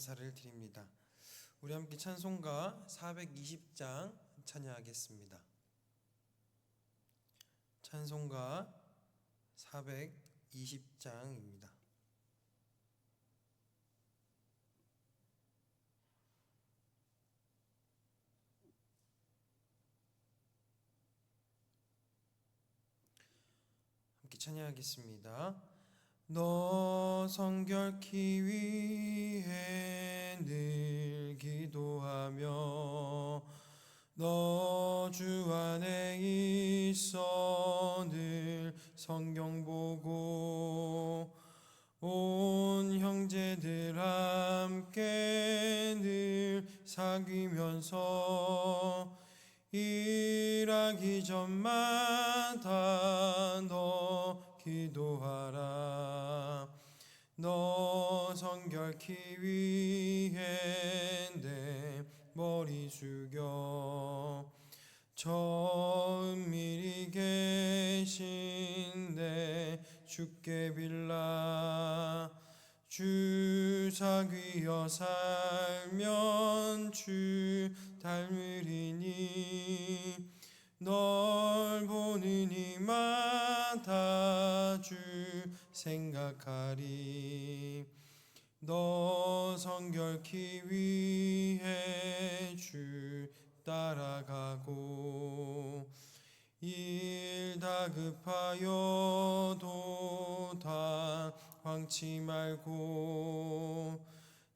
감사를 드립니다. 우리 함께 찬송가 420장 찬양하겠습니다. 찬송가 420장입니다. 함께 찬양하겠습니다. 너 성결케 위해 늘 기도하며 너 주 안에 있어 늘 성경 보고 온 형제들 함께 늘 사귀면서 일하기 전마다 너 기도하라. 너 성결케 위해 내 머리 숙여 저 은밀히 계신 내 주께 빌라. 주 사귀어 살면 주 닮으리니 널 보는 이마다 주 생각하리. 너 성결케 위해 주 따라가고 일 다급하여도 당황치 말고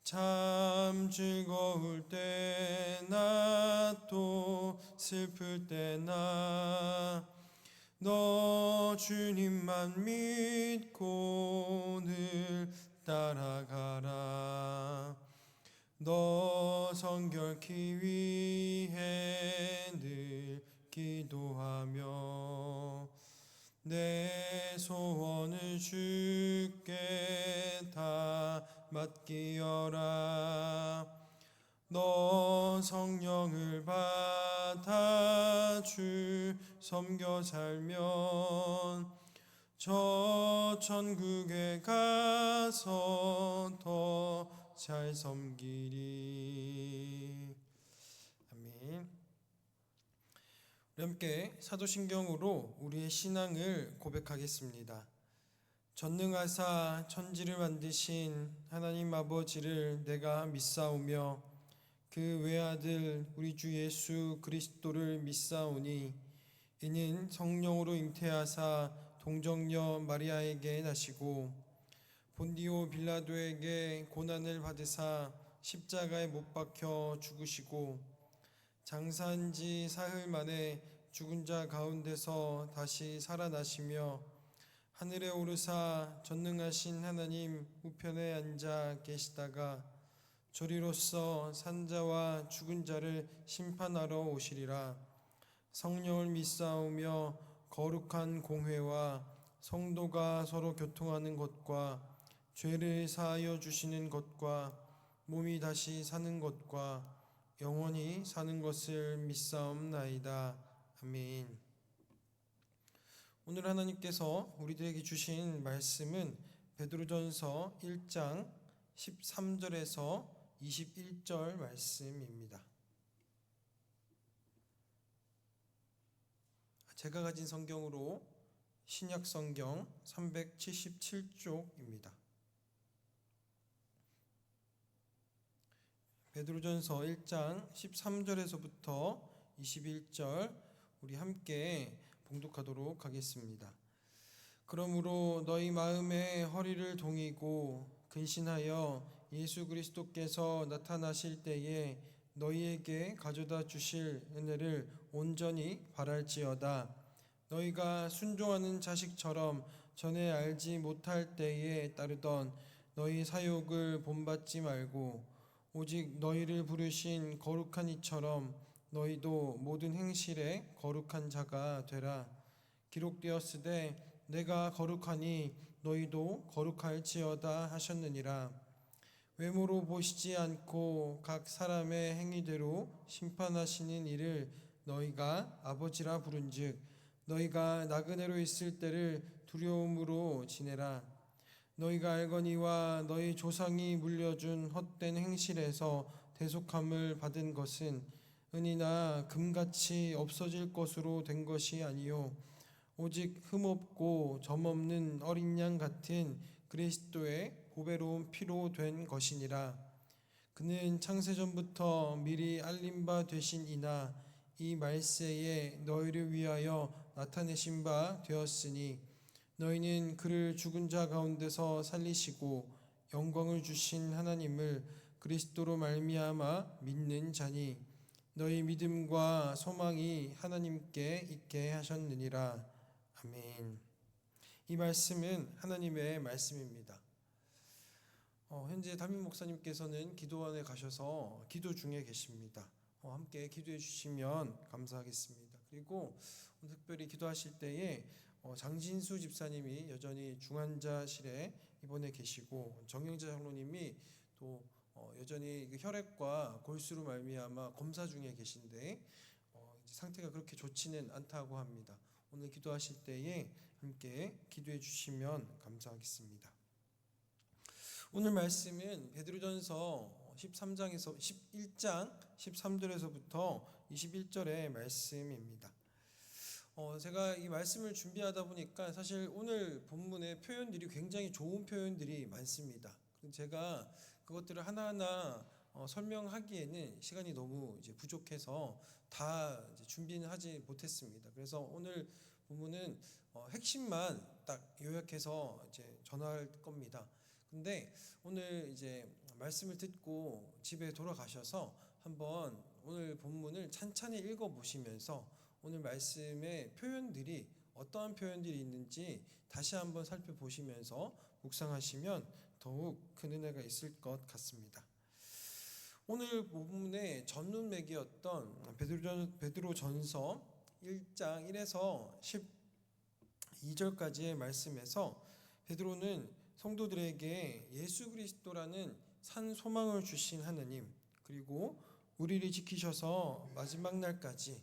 참 즐거울 때나 또 슬플 때나 너 주님만 믿고 늘 따라가라. 너 성결케 위해 늘 기도하며 내 소원을 주께 다 맡기어라. 너 성령을 받아 주 섬겨 살면 저 천국에 가서 더 잘 섬기리. 아멘. 우리 함께 사도신경으로 우리의 신앙을 고백하겠습니다. 전능하사 천지를 만드신 하나님 아버지를 내가 믿사오며 그 외아들 우리 주 예수 그리스도를 믿사오니 이는 성령으로 잉태하사 동정녀 마리아에게 나시고 본디오 빌라도에게 고난을 받으사 십자가에 못 박혀 죽으시고 장사한 지 사흘 만에 죽은 자 가운데서 다시 살아나시며 하늘에 오르사 전능하신 하나님 우편에 앉아 계시다가 저리로서 산자와 죽은 자를 심판하러 오시리라. 성령을 믿사오며 거룩한 공회와 성도가 서로 교통하는 것과 죄를 사하여 주시는 것과 몸이 다시 사는 것과 영원히 사는 것을 믿사옵나이다. 아멘. 오늘 하나님께서 우리들에게 주신 말씀은 베드로전서 1장 13절에서 21절 말씀입니다. 제가 가진 성경으로 신약 성경 377쪽입니다. 베드로전서 1장 13절에서부터 21절 우리 함께 봉독하도록 하겠습니다. 그러므로 너희 마음에 허리를 동이고 근신하여 예수 그리스도께서 나타나실 때에 너희에게 가져다 주실 은혜를 온전히 바랄지어다. 너희가 순종하는 자식처럼 전에 알지 못할 때에 따르던 너희 사욕을 본받지 말고 오직 너희를 부르신 거룩한 이처럼 너희도 모든 행실에 거룩한 자가 되라. 기록되었으되 내가 거룩하니 너희도 거룩할지어다 하셨느니라. 외모로 보시지 않고 각 사람의 행위대로 심판하시는 이를 너희가 아버지라 부른즉 너희가 나그네로 있을 때를 두려움으로 지내라. 너희가 알거니와 너희 조상이 물려준 헛된 행실에서 대속함을 받은 것은 은이나 금같이 없어질 것으로 된 것이 아니요 오직 흠없고 점없는 어린 양 같은 그리스도의 보배로운 피로 된 것이니라. 그는 창세전부터 미리 알림 바 되신 이나 이 말세에 너희를 위하여 나타내신 바 되었으니 너희는 그를 죽은 자 가운데서 살리시고 영광을 주신 하나님을 그리스도로 말미암아 믿는 자니 너희 믿음과 소망이 하나님께 있게 하셨느니라. 아멘. 이 말씀은 하나님의 말씀입니다. 현재 담임 목사님께서는 기도원에 가셔서 기도 중에 계십니다. 함께 기도해 주시면 감사하겠습니다. 그리고 특별히 기도하실 때에 장진수 집사님이 여전히 중환자실에 입원해 계시고 정영자 장로님이 또 여전히 혈액과 골수로 말미암아 검사 중에 계신데 상태가 그렇게 좋지는 않다고 합니다. 오늘 기도하실 때에 함께 기도해 주시면 감사하겠습니다. 오늘 말씀은 베드로전서 13장에서 11장 13절에서부터 21절의 말씀입니다. 제가 이 말씀을 준비하다 보니까 사실 오늘 본문의 표현들이 굉장히 좋은 표현들이 많습니다. 제가 그것들을 하나하나 설명하기에는 시간이 너무 이제 부족해서 다 이제 준비는 하지 못했습니다. 그래서 오늘 본문은 핵심만 딱 요약해서 이제 전할 겁니다. 근데 오늘 이제 말씀을 듣고 집에 돌아가셔서 한번 오늘 본문을 찬찬히 읽어 보시면서 오늘 말씀의 표현들이 어떠한 표현들이 있는지 다시 한번 살펴보시면서 묵상하시면 더욱 큰 은혜가 있을 것 같습니다. 오늘 본문의 전문맥이었던 베드로전서 1장 1에서 12절까지의 말씀에서 베드로는 성도들에게 예수 그리스도라는 산 소망을 주신 하나님, 그리고 우리를 지키셔서 마지막 날까지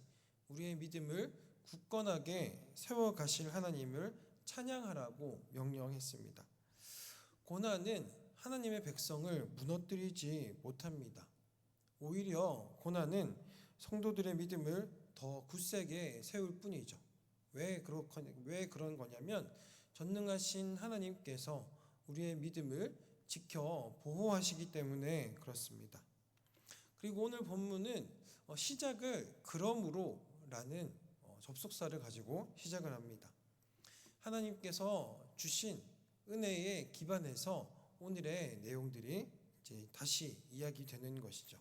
우리의 믿음을 굳건하게 세워 가실 하나님을 찬양하라고 명령했습니다. 고난은 하나님의 백성을 무너뜨리지 못합니다. 오히려 고난은 성도들의 믿음을 더 굳세게 세울 뿐이죠. 왜 그런 거냐면 전능하신 하나님께서 우리의 믿음을 지켜 보호하시기 때문에 그렇습니다. 그리고 오늘 본문은 시작을 그러므로라는 접속사를 가지고 시작을 합니다. 하나님께서 주신 은혜에 기반해서 오늘의 내용들이 이제 다시 이야기되는 것이죠.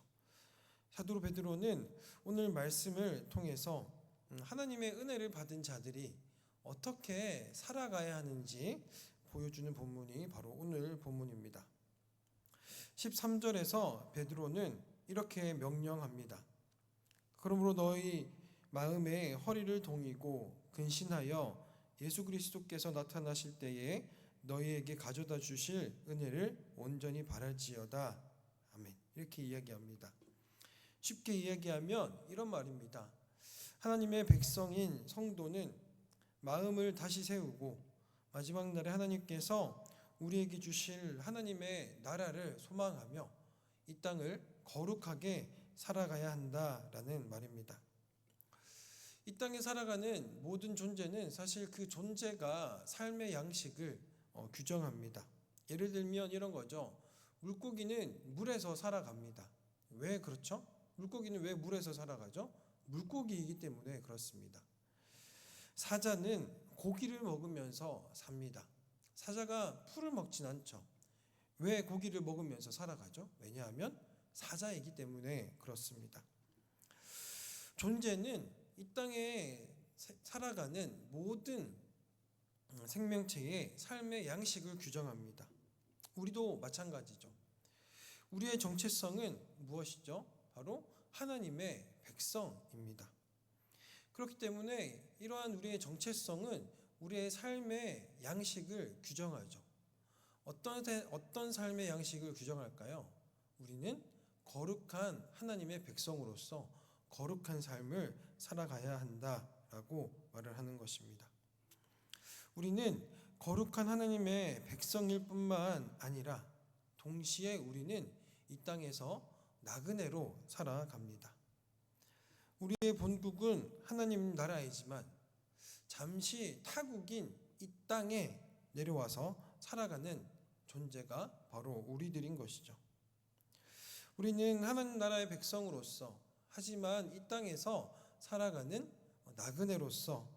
사도 베드로는 오늘 말씀을 통해서 하나님의 은혜를 받은 자들이 어떻게 살아가야 하는지 보여주는 본문이 바로 오늘 본문입니다. 13절에서 베드로는 이렇게 명령합니다. 그러므로 너희 마음에 허리를 동이고 근신하여 예수 그리스도께서 나타나실 때에 너희에게 가져다 주실 은혜를 온전히 바랄지어다. 아멘. 이렇게 이야기합니다. 쉽게 이야기하면 이런 말입니다. 하나님의 백성인 성도는 마음을 다시 세우고 마지막 날에 하나님께서 우리에게 주실 하나님의 나라를 소망하며 이 땅을 거룩하게 살아가야 한다라는 말입니다. 이 땅에 살아가는 모든 존재는 사실 그 존재가 삶의 양식을 규정합니다. 예를 들면 이런 거죠. 물고기는 물에서 살아갑니다. 왜 그렇죠? 물고기는 왜 물에서 살아가죠? 물고기이기 때문에 그렇습니다. 사자는 고기를 먹으면서 삽니다. 사자가 풀을 먹진 않죠. 왜 고기를 먹으면서 살아가죠? 왜냐하면 사자이기 때문에 그렇습니다. 존재는 이 땅에 살아가는 모든 생명체의 삶의 양식을 규정합니다. 우리도 마찬가지죠. 우리의 정체성은 무엇이죠? 바로 하나님의 백성입니다. 그렇기 때문에 이러한 우리의 정체성은 우리의 삶의 양식을 규정하죠. 어떤 삶의 양식을 규정할까요? 우리는 거룩한 하나님의 백성으로서 거룩한 삶을 살아가야 한다라고 말을 하는 것입니다. 우리는 거룩한 하나님의 백성일 뿐만 아니라 동시에 우리는 이 땅에서 나그네로 살아갑니다. 우리의 본국은 하나님 나라이지만 잠시 타국인 이 땅에 내려와서 살아가는 존재가 바로 우리들인 것이죠. 우리는 하나님 나라의 백성으로서, 하지만 이 땅에서 살아가는 나그네로서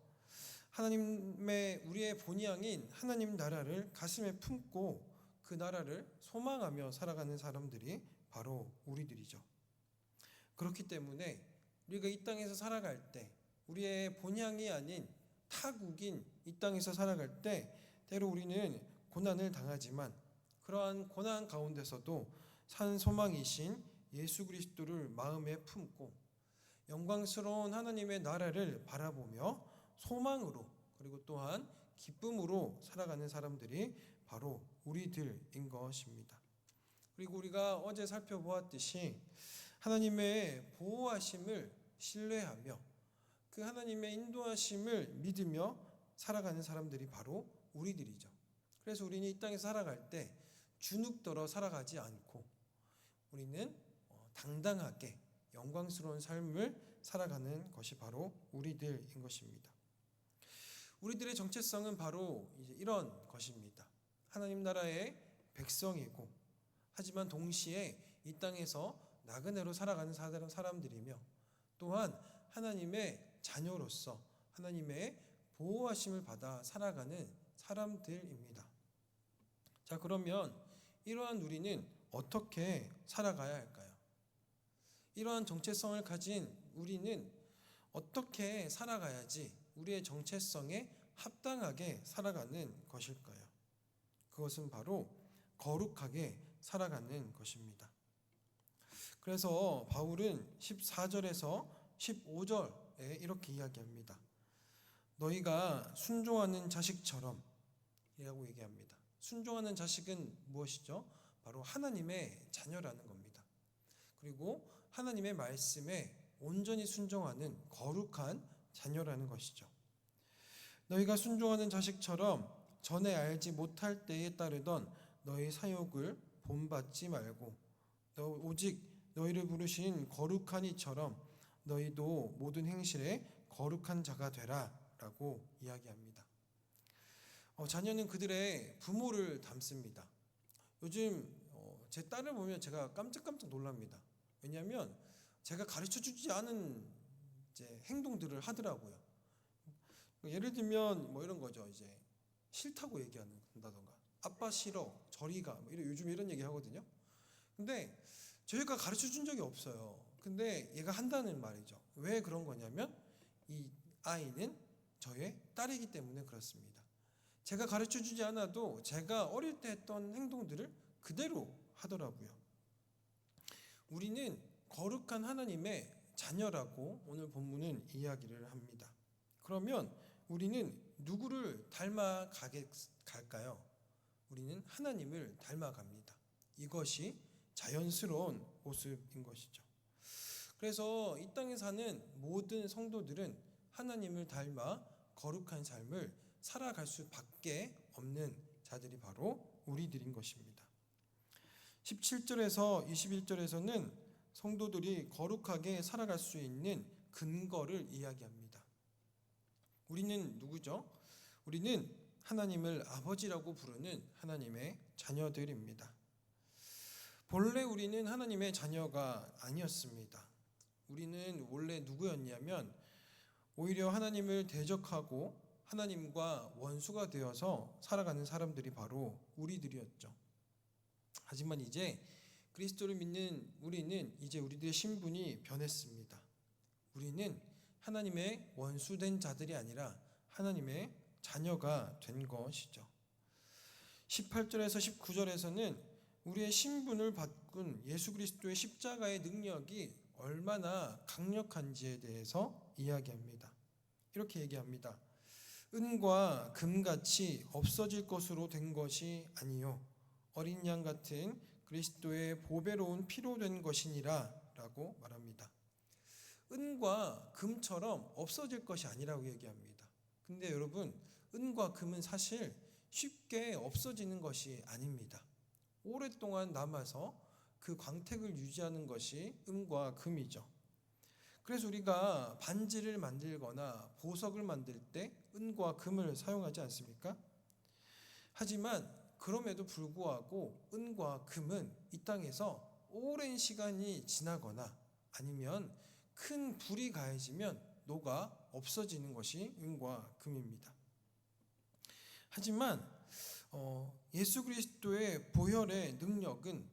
하나님의 우리의 본향인 하나님 나라를 가슴에 품고 그 나라를 소망하며 살아가는 사람들이 바로 우리들이죠. 그렇기 때문에 우리가 이 땅에서 살아갈 때, 우리의 본향이 아닌 타국인 이 땅에서 살아갈 때 때로 우리는 고난을 당하지만 그러한 고난 가운데서도 산 소망이신 예수 그리스도를 마음에 품고 영광스러운 하나님의 나라를 바라보며 소망으로, 그리고 또한 기쁨으로 살아가는 사람들이 바로 우리들인 것입니다. 그리고 우리가 어제 살펴보았듯이 하나님의 보호하심을 신뢰하며 그 하나님의 인도하심을 믿으며 살아가는 사람들이 바로 우리들이죠. 그래서 우리는 이 땅에 살아갈 때 주눅들어 살아가지 않고 우리는 당당하게 영광스러운 삶을 살아가는 것이 바로 우리들인 것입니다. 우리들의 정체성은 바로 이런 것입니다. 하나님 나라의 백성이고, 하지만 동시에 이 땅에서 나그네로 살아가는 사람들이며, 또한 하나님의 자녀로서 하나님의 보호하심을 받아 살아가는 사람들입니다. 자, 그러면 이러한 우리는 어떻게 살아가야 할까요? 이러한 정체성을 가진 우리는 어떻게 살아가야지 우리의 정체성에 합당하게 살아가는 것일까요? 그것은 바로 거룩하게 살아가는 것입니다. 그래서 바울은 14절에서 15절에 이렇게 이야기합니다. 너희가 순종하는 자식처럼 이라고 얘기합니다. 순종하는 자식은 무엇이죠? 바로 하나님의 자녀라는 겁니다. 그리고 하나님의 말씀에 온전히 순종하는 거룩한 자녀라는 것이죠. 너희가 순종하는 자식처럼 전에 알지 못할 때에 따르던 너희 사욕을 본받지 말고 오직 너희를 부르신 거룩한 이처럼 너희도 모든 행실에 거룩한 자가 되라 라고 이야기합니다. 자녀는 그들의 부모를 닮습니다. 요즘 제 딸을 보면 제가 깜짝깜짝 놀랍니다. 왜냐하면 제가 가르쳐주지 않은 행동들을 하더라고요. 예를 들면 뭐 이런 거죠. 이제 싫다고 얘기한다던가, 아빠 싫어, 저리 가, 요즘 이런 얘기 하거든요. 근데 저희가 가르쳐준 적이 없어요. 근데 얘가 한다는 말이죠. 왜 그런 거냐면 이 아이는 저의 딸이기 때문에 그렇습니다. 제가 가르쳐주지 않아도 제가 어릴 때 했던 행동들을 그대로 하더라고요. 우리는 거룩한 하나님의 자녀라고 오늘 본문은 이야기를 합니다. 그러면 우리는 누구를 닮아갈까요? 우리는 하나님을 닮아갑니다. 이것이 자연스러운 모습인 것이죠. 그래서 이 땅에 사는 모든 성도들은 하나님을 닮아 거룩한 삶을 살아갈 수밖에 없는 자들이 바로 우리들인 것입니다. 17절에서 21절에서는 성도들이 거룩하게 살아갈 수 있는 근거를 이야기합니다. 우리는 누구죠? 우리는 하나님을 아버지라고 부르는 하나님의 자녀들입니다. 본래 우리는 하나님의 자녀가 아니었습니다. 우리는 원래 누구였냐면 오히려 하나님을 대적하고 하나님과 원수가 되어서 살아가는 사람들이 바로 우리들이었죠. 하지만 이제 그리스도를 믿는 우리는 이제 우리들의 신분이 변했습니다. 우리는 하나님의 원수된 자들이 아니라 하나님의 자녀가 된 것이죠. 18절에서 19절에서는 우리의 신분을 바꾼 예수 그리스도의 십자가의 능력이 얼마나 강력한지에 대해서 이야기합니다. 이렇게 얘기합니다. 은과 금같이 없어질 것으로 된 것이 아니요 어린 양 같은 그리스도의 보배로운 피로 된 것이니라 라고 말합니다. 은과 금처럼 없어질 것이 아니라고 얘기합니다. 근데 여러분, 은과 금은 사실 쉽게 없어지는 것이 아닙니다. 오랫동안 남아서 그 광택을 유지하는 것이 은과 금이죠. 그래서 우리가 반지를 만들거나 보석을 만들 때 은과 금을 사용하지 않습니까? 하지만 그럼에도 불구하고 은과 금은 이 땅에서 오랜 시간이 지나거나 아니면 큰 불이 가해지면 녹아 없어지는 것이 은과 금입니다. 하지만 예수 그리스도의 보혈의 능력은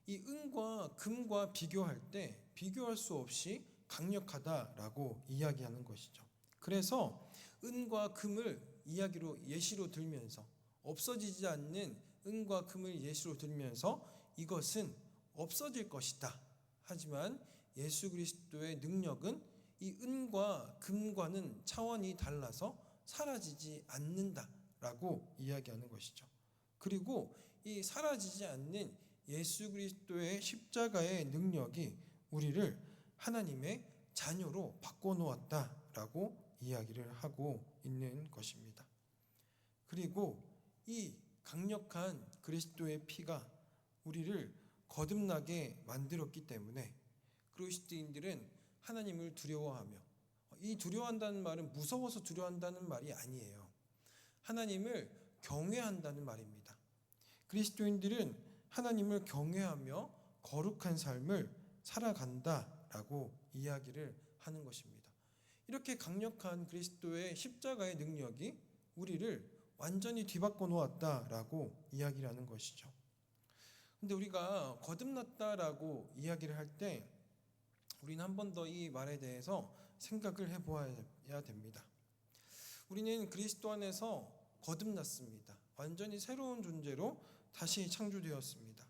이 은과 금과 비교할 때 비교할 수 없이 강력하다라고 이야기하는 것이죠. 그래서 은과 금을 예시로 들면서 없어지지 않는 은과 금을 예시로 들면서 이것은 없어질 것이다. 하지만 예수 그리스도의 능력은 이 은과 금과는 차원이 달라서 사라지지 않는다라고 이야기하는 것이죠. 그리고 이 사라지지 않는 예수 그리스도의 십자가의 능력이 우리를 하나님의 자녀로 바꿔놓았다라고 이야기를 하고 있는 것입니다. 그리고 이 강력한 그리스도의 피가 우리를 거듭나게 만들었기 때문에 그리스도인들은 하나님을 두려워하며, 이 두려워한다는 말은 무서워서 두려워한다는 말이 아니에요. 하나님을 경외한다는 말입니다. 그리스도인들은 하나님을 경외하며 거룩한 삶을 살아간다라고 이야기를 하는 것입니다. 이렇게 강력한 그리스도의 십자가의 능력이 우리를 완전히 뒤바꿔 놓았다라고 이야기를 하는 것이죠. 근데 우리가 거듭났다라고 이야기를 할 때 우리는 한 번 더 이 말에 대해서 생각을 해보아야 됩니다. 우리는 그리스도 안에서 거듭났습니다. 완전히 새로운 존재로 다시 창조되었습니다.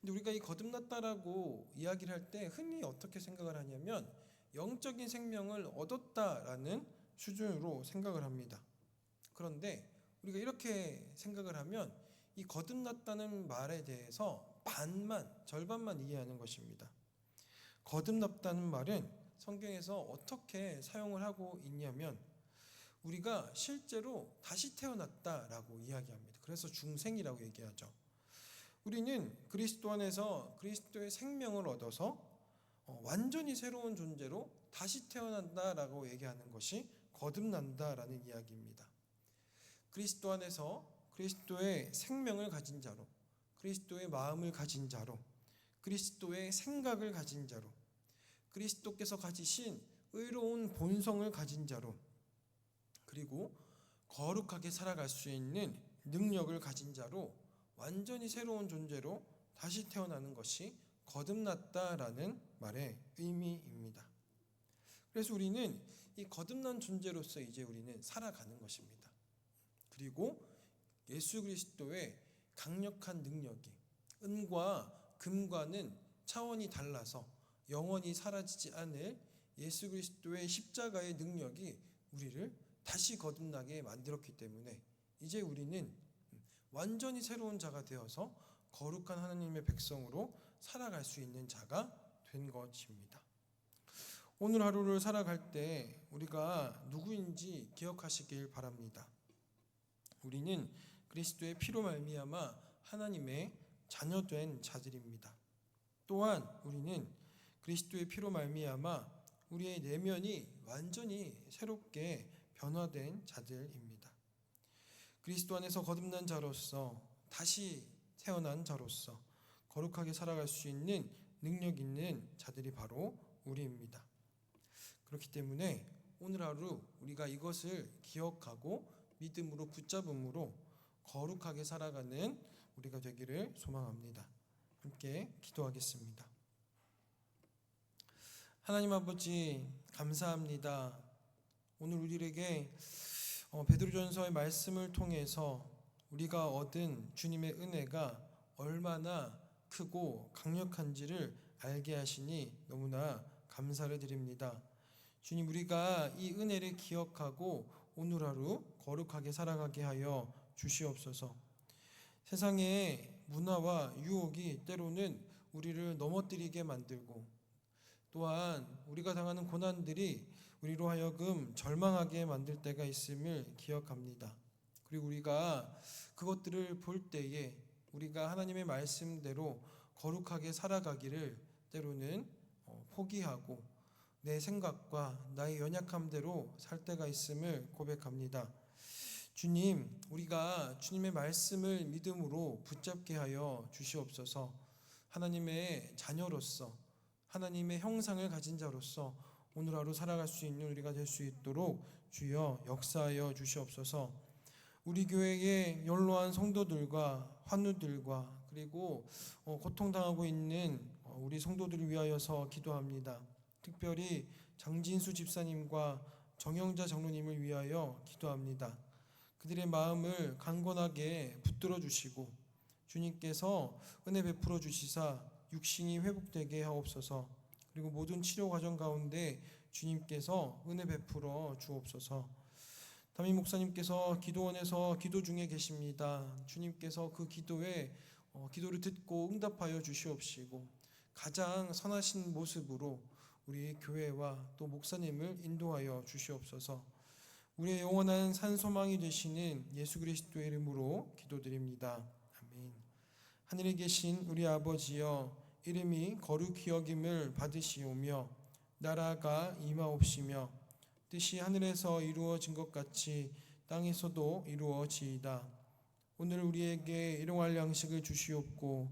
근데 우리가 이 거듭났다라고 이야기를 할 때 흔히 어떻게 생각을 하냐면 영적인 생명을 얻었다라는 수준으로 생각을 합니다. 그런데 우리가 이렇게 생각을 하면 이 거듭났다는 말에 대해서 절반만 이해하는 것입니다. 거듭났다는 말은 성경에서 어떻게 사용을 하고 있냐면 우리가 실제로 다시 태어났다라고 이야기합니다. 그래서 중생이라고 얘기하죠. 우리는 그리스도 안에서 그리스도의 생명을 얻어서 완전히 새로운 존재로 다시 태어난다라고 얘기하는 것이 거듭난다라는 이야기입니다. 그리스도 안에서 그리스도의 생명을 가진 자로, 그리스도의 마음을 가진 자로, 그리스도의 생각을 가진 자로, 그리스도께서 가지신 의로운 본성을 가진 자로, 그리고 거룩하게 살아갈 수 있는 능력을 가진 자로 완전히 새로운 존재로 다시 태어나는 것이 거듭났다라는 말의 의미입니다. 그래서 우리는 이 거듭난 존재로서 이제 우리는 살아가는 것입니다. 그리고 예수 그리스도의 강력한 능력이 은과 금과는 차원이 달라서 영원히 사라지지 않을 예수 그리스도의 십자가의 능력이 우리를 다시 거듭나게 만들었기 때문에 이제 우리는 완전히 새로운 자가 되어서 거룩한 하나님의 백성으로 살아갈 수 있는 자가 된 것입니다. 오늘 하루를 살아갈 때 우리가 누구인지 기억하시길 바랍니다. 우리는 그리스도의 피로 말미암아 하나님의 자녀된 자들입니다. 또한 우리는 그리스도의 피로 말미암아 우리의 내면이 완전히 새롭게 변화된 자들입니다. 그리스도 안에서 거듭난 자로서, 다시 태어난 자로서 거룩하게 살아갈 수 있는 능력 있는 자들이 바로 우리입니다. 그렇기 때문에 오늘 하루 우리가 이것을 기억하고 믿음으로 붙잡음으로 거룩하게 살아가는 우리가 되기를 소망합니다. 함께 기도하겠습니다. 하나님 아버지 감사합니다. 오늘 우리에게 베드로전서의 말씀을 통해서 우리가 얻은 주님의 은혜가 얼마나 크고 강력한지를 알게 하시니 너무나 감사를 드립니다. 주님, 우리가 이 은혜를 기억하고 오늘 하루 거룩하게 살아가게 하여 주시옵소서. 세상의 문화와 유혹이 때로는 우리를 넘어뜨리게 만들고 또한 우리가 당하는 고난들이 우리로 하여금 절망하게 만들 때가 있음을 기억합니다. 그리고 우리가 그것들을 볼 때에 우리가 하나님의 말씀대로 거룩하게 살아가기를 때로는 포기하고 내 생각과 나의 연약함대로 살 때가 있음을 고백합니다. 주님, 우리가 주님의 말씀을 믿음으로 붙잡게 하여 주시옵소서. 하나님의 자녀로서 하나님의 형상을 가진 자로서 오늘 하루 살아갈 수 있는 우리가 될 수 있도록 주여 역사하여 주시옵소서. 우리 교회의 연로한 성도들과 환우들과 그리고 고통당하고 있는 우리 성도들을 위하여서 기도합니다. 특별히 장진수 집사님과 정영자 장로님을 위하여 기도합니다. 그들의 마음을 강건하게 붙들어 주시고 주님께서 은혜 베풀어 주시사 육신이 회복되게 하옵소서. 그리고 모든 치료 과정 가운데 주님께서 은혜 베풀어 주옵소서. 담임 목사님께서 기도원에서 기도 중에 계십니다. 주님께서 그 기도를 듣고 응답하여 주시옵시고 가장 선하신 모습으로 우리 교회와 또 목사님을 인도하여 주시옵소서. 우리의 영원한 산소망이 되시는 예수 그리스도의 이름으로 기도드립니다. 아멘. 하늘에 계신 우리 아버지여, 이름이 거룩히 여김을 받으시오며 나라가 임하옵시며 뜻이 하늘에서 이루어진 것 같이 땅에서도 이루어지이다. 오늘 우리에게 일용할 양식을 주시옵고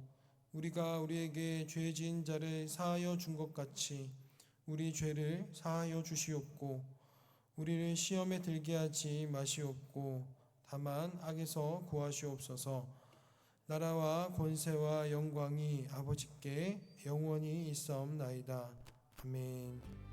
우리가 우리에게 죄 지은 자를 사하여 준 것 같이 우리 죄를 사하여 주시옵고 우리를 시험에 들게 하지 마시옵고 다만 악에서 구하시옵소서. 나라와 권세와 영광이 아버지께 영원히 있사옵나이다. 아멘.